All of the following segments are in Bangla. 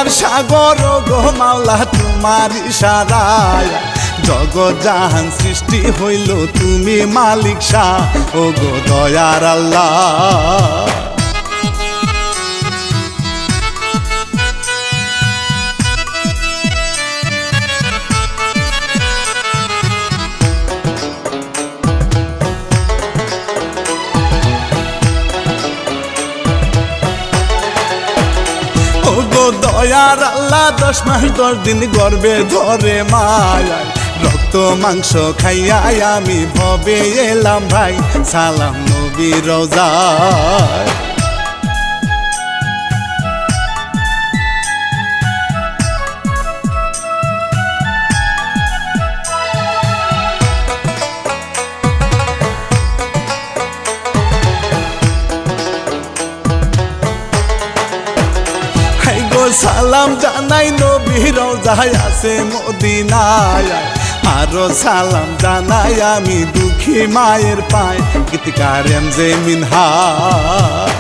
দয়ার সাগর গো মাওলা তোমার ইশারায় জগৎ জাহান সৃষ্টি হইল তুমি মালিক শাহ ও গো দয়ার আল্লাহ। দয়ার আল্লাহ 10 মাস 10 দিন গর্বে ধরে মায়ায় রক্ত মাংস খাইয়া আমি ভবে এলাম ভাই সালাম নবী রওজায়। সালাম জানাই নবী রওজায় আছে মদিনায় আরো সালাম জানাই আমি দুঃখী মায়ের পায় গীতিকার এমজে মিনহাজ।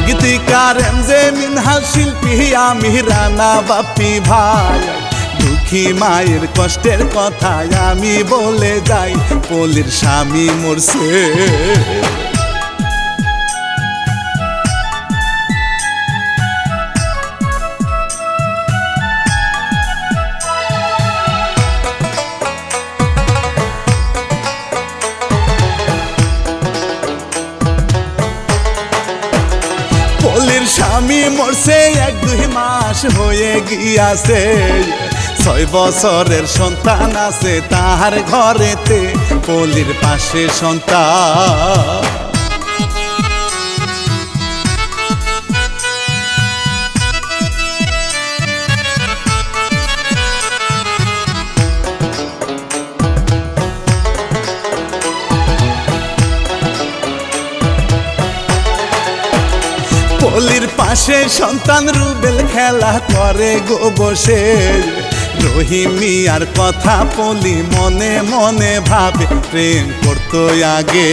গীতিকার এমজে মিনহাজ শিল্পী আমি রানা বাপ্পি ভাই দুঃখী মায়ের কষ্টের কথা আমি বলে যাই পলির স্বামী মরছে। স্বামী মরছে 1-2 মাস হয়ে গিয়াছে 6 বছরের সন্তান আছে তাহার ঘরেতে পলির পাশে সন্তান। পলির পাশে সন্তান রুবেল খেলা করে গো বসে রহিম মিয়ার কথা পলি মনে মনে ভাবে প্রেম করতো আগে।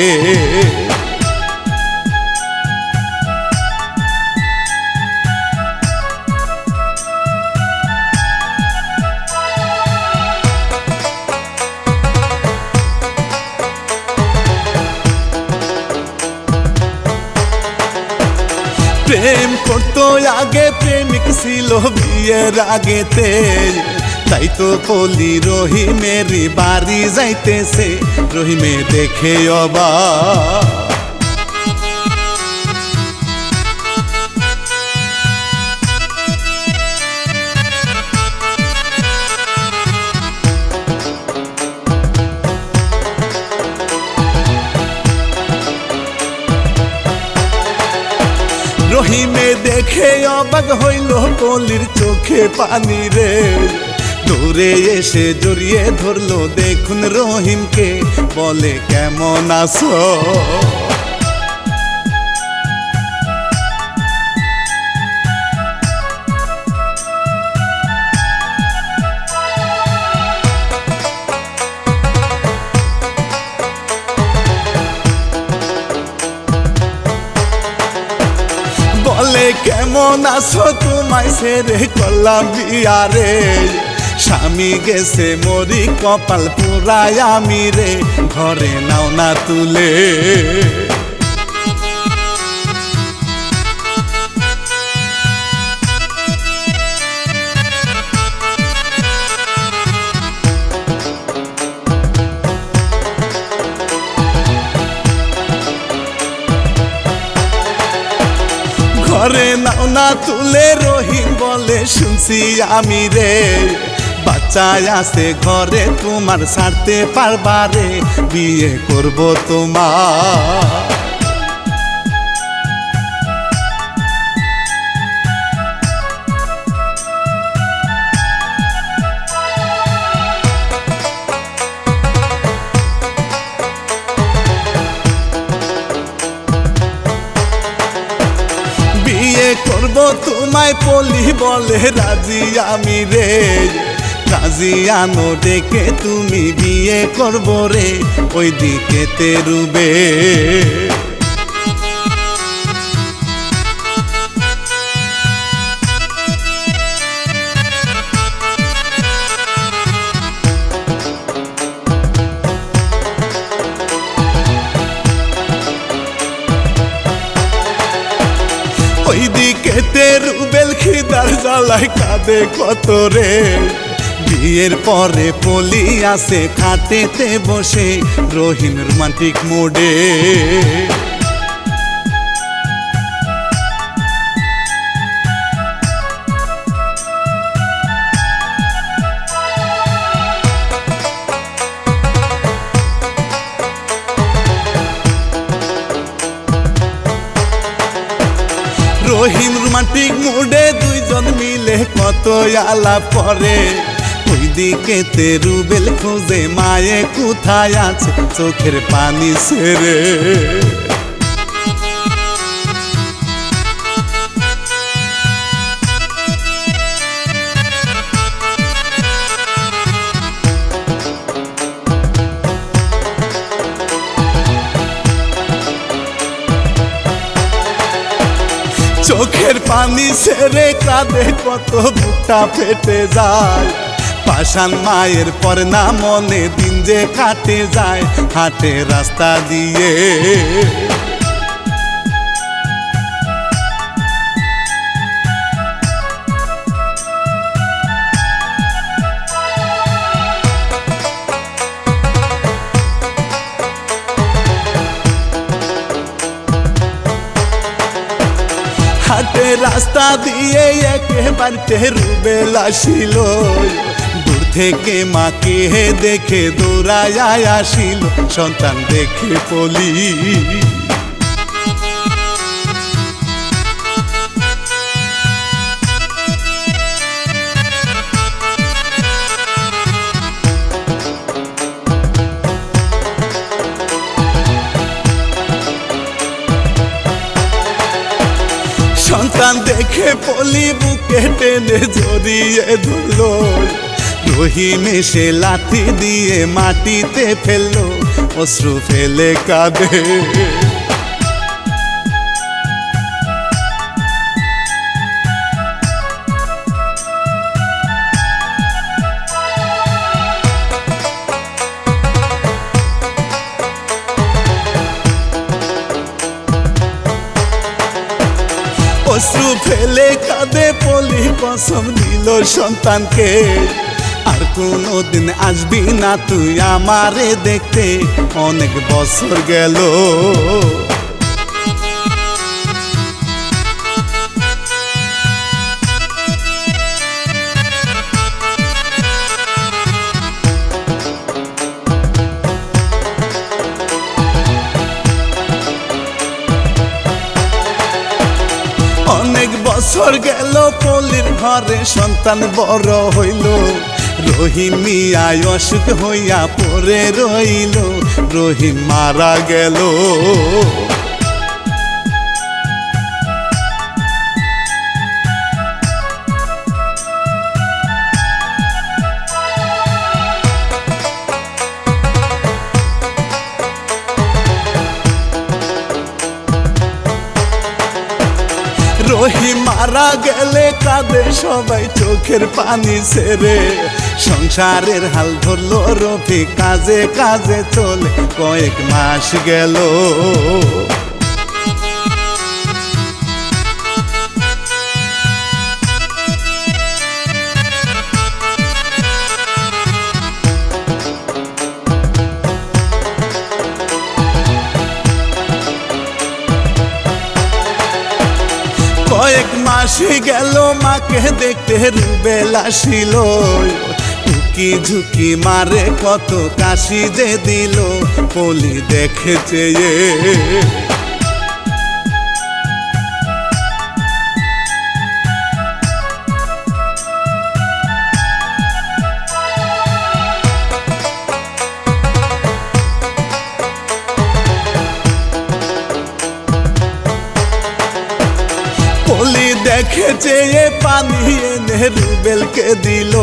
প্রেম করতো আগে প্রেমিক ছিল বিয়ের আগেতে তাই তো পলি রহিমেরই বাড়ি যাইতেছে রহিমে দেখে অবাক। রহিমে দেখে অবাক হইল পলির চোখে পানি রে দূরে এসে জড়িয়ে ধরলো দেখুন রহিমকে বলে কেমন আছো। বলে কেমন আছো তোমায় ছেড়ে করলাম বিয়া রে স্বামী গেছে মরি কপাল পুরায় আমি রে ঘরে নাও না তুলে। ঘরে নাও না তুলে রহিম বলে শুনছি আমি রে বাচ্চায় আছে ঘরে তোমার ছাড়তে পারবা রে বিয়ে করব তোমার। বিয়ে করব তোমায় পলি বলে রাজি আমি রে, কাজিয়ানো ডেকে তুমি বিয়ে করবো রে, ওই দিকে তেরুবে। ওইদিকে তেরুবেল খিদার জ্বালায় কাঁদে কত রে, বিয়ের পরে পলি আসে খাটেতে বসে রহিম রোমান্টিক মোডে। রহিম রোমান্টিক মুডে দুইজন মিলে কত আলাপ করে, ওইদিকে তেরুবেল খোঁজে মায়ে কোথায় আছে চোখের পানি ছেড়ে। চোখের পানি ছেড়ে কাঁদে কত বুকটা ফেটে যায়, পাষাণ মায়ের পর না মনে দিন যে কাটে যায় হাটে রাস্তা দিয়ে। হাটে রাস্তা দিয়ে একেবারে তেরুবেল আসিল, দূর থেকে মাকে দেখে দৌড়ায় আসিল, সন্তান দেখে পলি। সন্তান দেখে পলি বুকে টেনে জড়িয়ে ধরলো, রহিম এসে লাঠি দিয়ে মাটিতে ফেললো, অশ্রু ফেলে কাঁদে। অশ্রু ফেলে কাঁদে পলি, কসম দিল সন্তানকে আর কোনোদিন আসবি না তুই আমারে দেখতে, অনেক বছর গেল। অনেক বছর গেল পলির ঘরে সন্তান বড় হইল, রহিম মিয়ায় অসুখ হইয়া পড়ে রইল, রহিম মারা গেল। রহিম মারা গেলে কাঁদে সবাই চোখের পানি ছেড়ে, সংসারের হাল ধরলো রফি কাজে কাজে চলে, কয়েক মাস গেল। কয়েক মাসে গেল মাকে দেখতে রুবেল আসিল, টুকি ঝুঁকি মারে কত কাশি যে দিল, পলি দেখে চেয়ে। দেখে চেয়ে পানি এনে রুবেলকে দিল,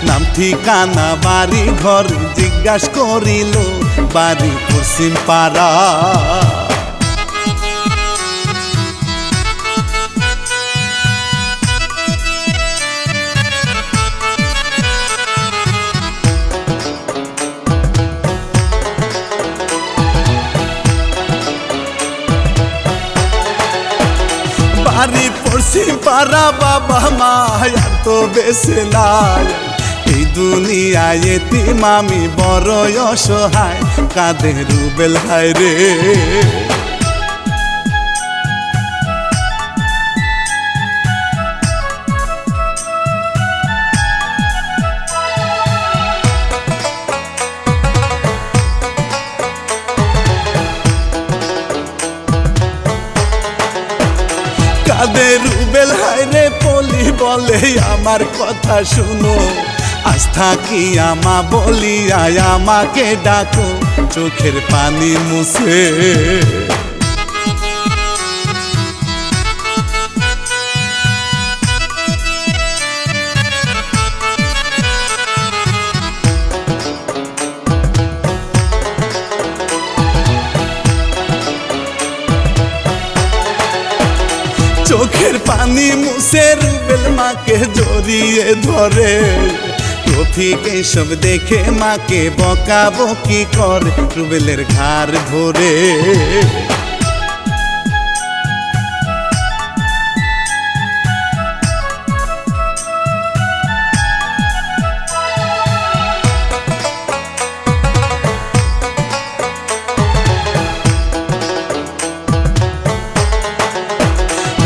নাম ঠিকানা বাড়ি ঘর জিজ্ঞাসা করিল, বাড়ি পশ্চিম পাড়া। বাড়ি পশ্চিম পাড়া, বাবা মা আর তো বেঁচে নাই, এই দুনিয়ায় এতিম আমি বড় অসহায়, কাঁদে রুবেল হায় রে। কাঁদে রুবেল হায় রে, পলি বলে আমার কথা শুনো, আজ থাকি আমা বলিয়া আমাকে ডাকো, চোখের পানি মুছে। চোখের পানি মুছে রুবেল মাকে জড়িয়ে ধরে, রফিক এসব দেখে মাকে বকাবকি করে, রুবেলের ঘাড় ধরে।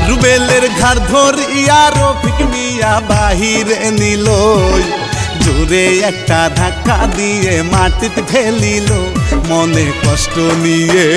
রুবেলের ঘাড় ধরিয়া রফিক মিয়া বাহিরে নিল, জোরে একটা ধাক্কা দিয়ে মাটিতে ফেলিল, মনে কষ্ট নিয়ে।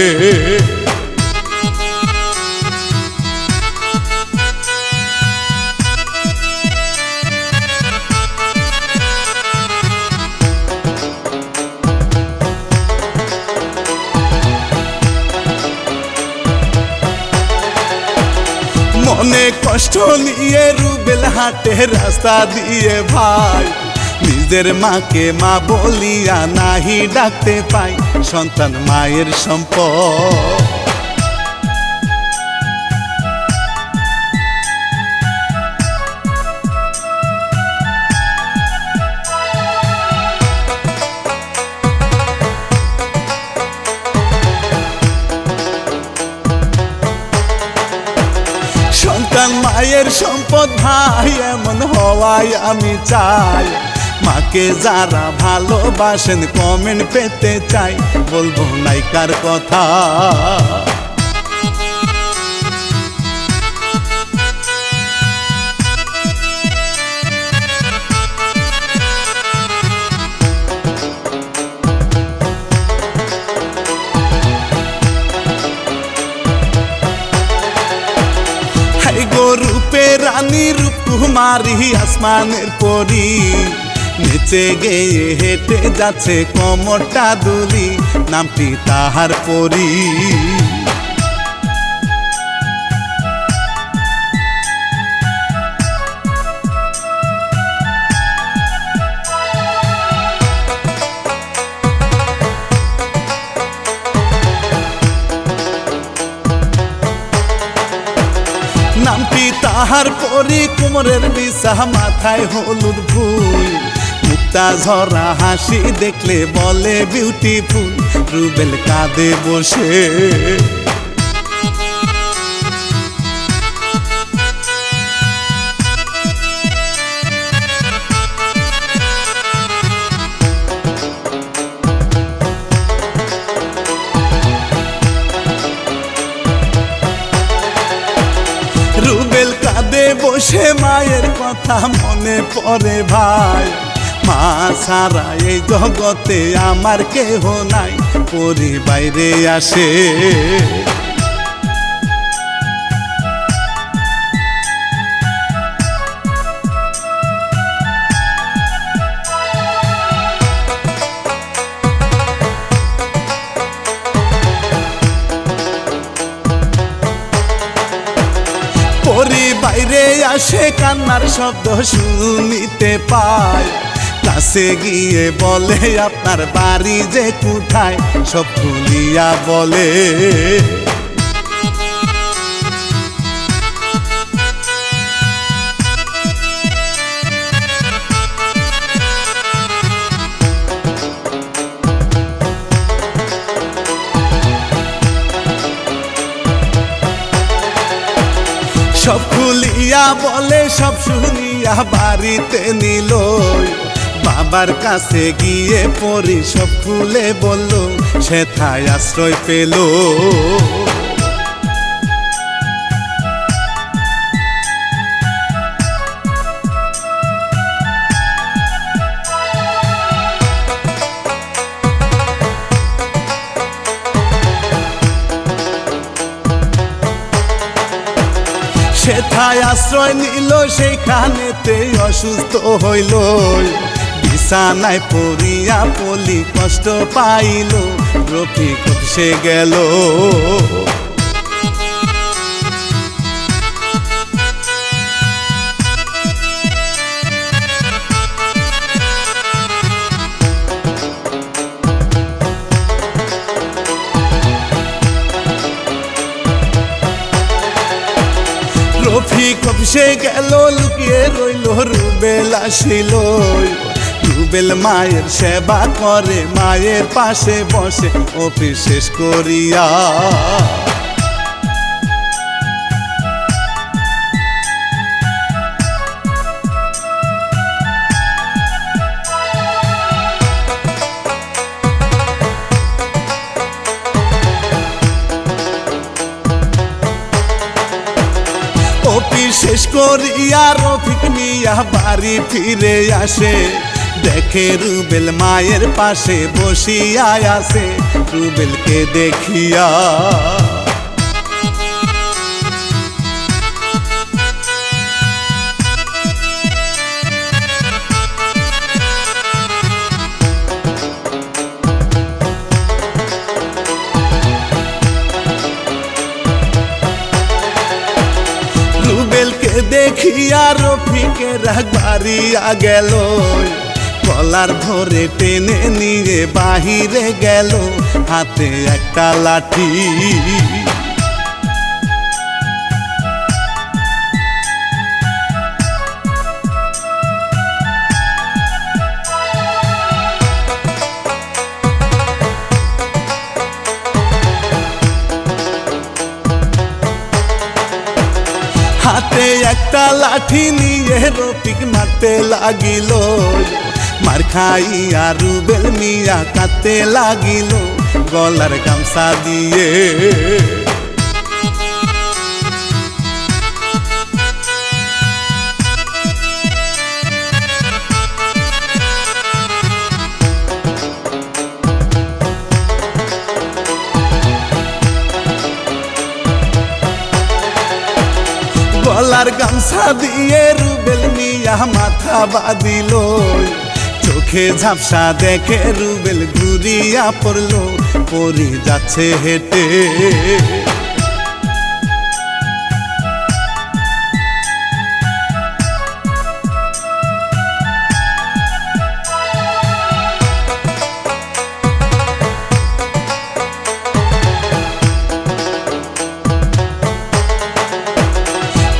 মনে কষ্ট নিয়ে রুবেল হাটে রাস্তা দিয়ে ভাই, নিজের মাকে মা বলিয়া নাহি ডাকতে পাই, সন্তান মায়ের সম্পদ। সন্তান মায়ের সম্পদ ভাই, এমন হওয়ায় আমি চাই, মাকে যারা ভালোবাসেন কমেন্ট পেতে চাই, বলবো নায়িকার কথা। রূপে রানী রূপকুমারী আসমানের পরি, নিচে গিয়ে হেঁটে যাচ্ছে কোমরটা দুলি, নামটি তাহার পরি। নামটি তাহার পরি, কোমরের বিছা মাথায় হলুদ ফুল, মুক্তা ঝরা হাসি দেখলে বলে বিউটিফুল, রুবেল কাঁদে বসে। রুবেল কাঁদে বসে, মায়ের কথা মনে পড়ে ভাই, মা ছাড়া এই জগতে আমার কেহ নাই, পরি বাইরে আসে। আসে কান্নার শব্দ শুনিতে পায়, কাছে গিয়ে বলে আপনার বাড়ি যে কোথায়, সব খুলিয়া বলে। সব খুলিয়া বলে, সব শুনিয়া বাড়িতে নিল, বাবার কাছে গিয়ে পরি সব খুলে বলল, সেথায় আশ্রয় পেল। সেথায় আশ্রয় নিল, সেইখানেতে অসুস্থ হইল, বিছানায় পড়িয়া পলি কষ্ট পাইল, রফিক সে গেল। রফিক অফিসে গেল, লুকিয়ে রইল, রুবেল আসিল, রুবেল মায়ের সেবা করে, মায়ের পাশে বসে অফিস শেষ করিয়া। অফিস শেষ করিয়া রফিক নিয়া বাড়ি ফিরে আসে, দেখে রুবেল মায়ের পাশে বসিয়া আছে, রুবেলকে দেখিয়া দেখিয়া রফিকের রাগ বাড়িয়া গেল, কলার ধরে টেনে নিয়ে বাহিরে গেল, হাতে একটা লাঠি। হাতে একটা লাঠি নিয়ে রফিক মারতে লাগিল, মার খাইয়া রুবেল মিয়া কাঁদতে লাগিল, গলার গামছা দিয়ে। গলার গামছা দিয়ে রুবেল মিয়া মাথা বাঁধিল, চোখে ঝাপসা দেখে রুবেল ঘুরিয়া পড়ল, পড়ে যাচ্ছে হেঁটে।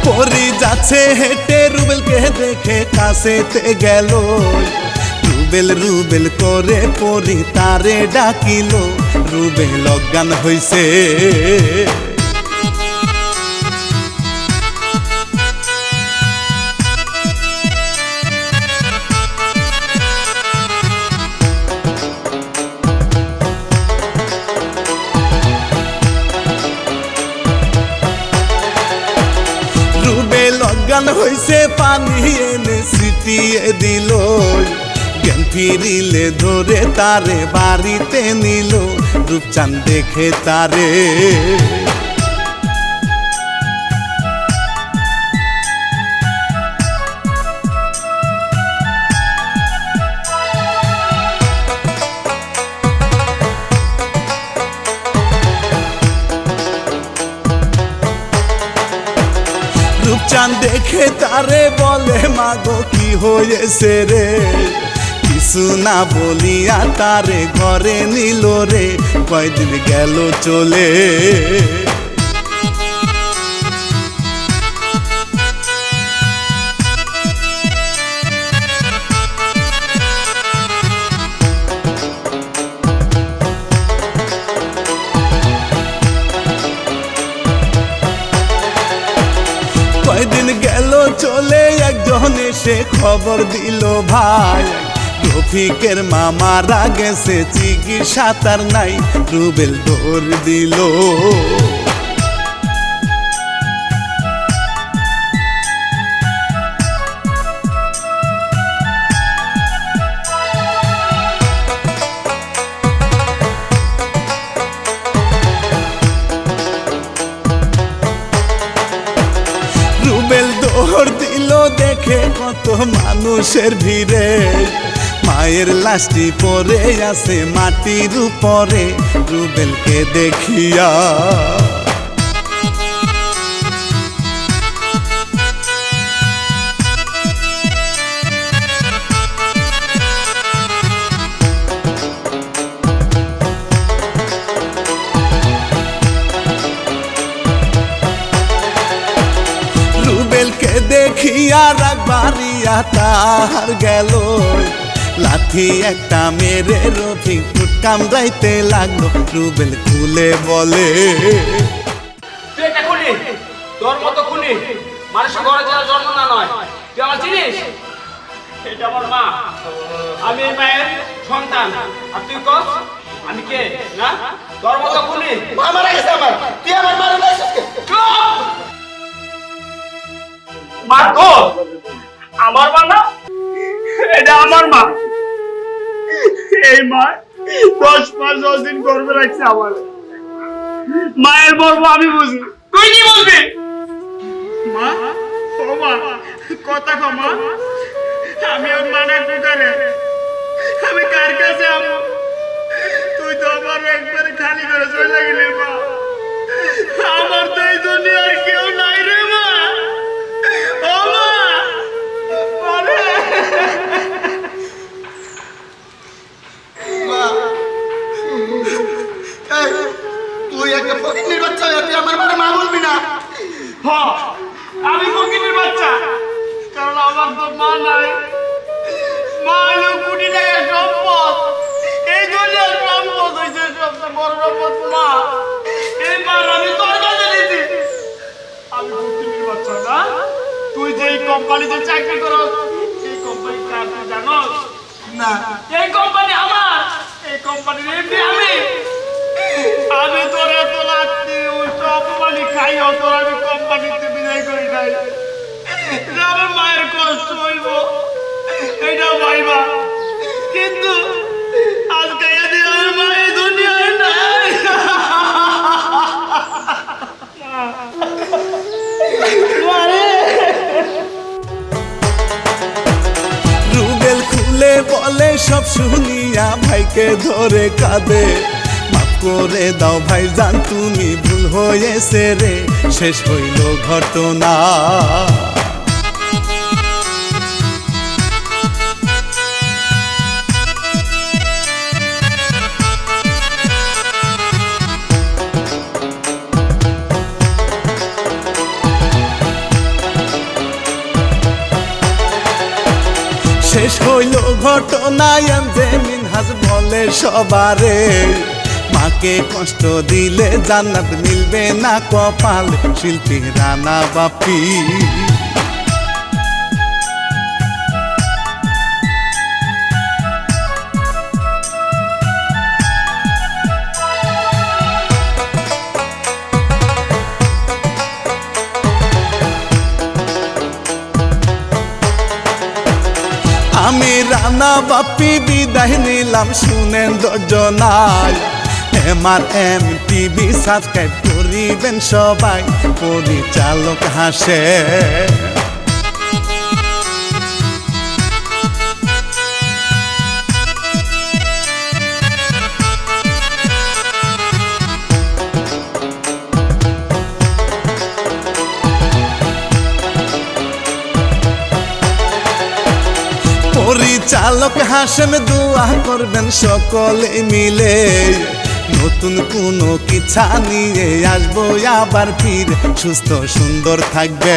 পরি যাচ্ছে হেঁটে, রুবেলকে দেখে কাছেতে গেল, রুবেল রুবেল করে পরি তারে ডাকিল, রুবেল অজ্ঞান হইছে। অজ্ঞান হইছে, পানি এনে ছিটিয়ে দিল, জ্ঞান ফিরিলে ধরে তারে বাড়িতে নিল, রূপচাঁদ দেখে তারে। চাঁদ দেখে তারে বলে মাগো কি হয়েছে রে, কিছু না বলিয়া তারে ঘরে নিল রে, কয়দিন গেল চলে। কয়দিন গেল চলে, একজন এসে খবর দিল ভাই, রফিকের মা মারা গেছে, চিকিৎসা তার নাই, রুবেল দৌড় দিল। রুবেল দৌড় দিল দেখে কত মানুষের ভিড়ে, মায়ের লাশটি পড়ে আছে মাটির উপরে, রুবেলকে দেখিয়া রুবেলকে দেখিয়া রাগবাড়িয়া তার গেল, লাঠি একটা মেরে রফিক ফুট কামড়াইতে লাগলো, রুবেল খুলে বলে তুই একটা খুনি, তোর মতো খুনি মানুষের ঘরে যাওয়ার জন্ম না নয়, তুই আমার চিনিস? এটা আমার মা, আমি এই মায়ের সন্তান, আর তুই কস আমি কে? না তোর মতো খুনি মা মারা গেছে আমার, তুই আমার মারা গেছিস কে? মা তো আমার মা না, এটা আমার মা। এই মা 10 মাস 10 দিন গর্ভে রাখছে আমার, মায়ের গর্ব আমি বুঝি, তুই কি বলবি? মা ও মা কথা কও মা, আমি ওর মানা করে আমি কার কাছে আমো? তুই তো আমার একবারে খালি করে চলে গেলি মা, আমার তো এই দুনিয়ার কেউ নাই রে মা। ও মা তুই একটা ফকিন্নির বাচ্চা, তুই আমার বারে মা বলবি না? আমি ফকিরের বাচ্চা, কারণ আমার তো মা নাই। মা হলো কোটি টাকার সম্পদ, এই দুনিয়ার সম্পদ হয়েছে সবচেয়ে বড় সম্পদ মা। এই মার আমি তোর কাছে দিয়েছি। আমি ফকিরের বাচ্চা না, তুই যে কোম্পানিতে চাকরি করো, এই কোম্পানি কার তুই জানোস? না, এই কোম্পানি আমার, এই কোম্পানির এমডি আমি। আমি তোর এত লাগছি অপমানি খাইও তোর আমি কোম্পানিতে বিদায় করি নাই, আমার মায়ের কষ্ট হইব এইটা ভাইবা, কিন্তু আজকে এদিন আমার মায়ের দুনিয়ায় নাই। রুবেল খুলে বলে সব শুনিয়া ভাইকে ধরে কাঁদে, মাফ করে দাও ভাই জান তুমি ভুল হয়েছে রে, শেষ হইল ঘটনা। শেষ হইল ঘটনা, যে মিনহাজ বলে সবারে, মাকে কষ্ট দিলে জান্নাত মিলবে না কপাল, শিল্পী রানা বাপি। আমি রানা বাপি বিদায় নিলাম, শুনেন দর্জনায়, MRM টিভি সাবস্ক্রাইব করিবেন সবাই, পরিচালক হাসে। পরিচালক হাসেন দোয়া করবেন সকলে মিলে নতুন কোনো কিচ্ছা নিয়ে আসবো আবার ফিরে সুস্থ সুন্দর থাকবে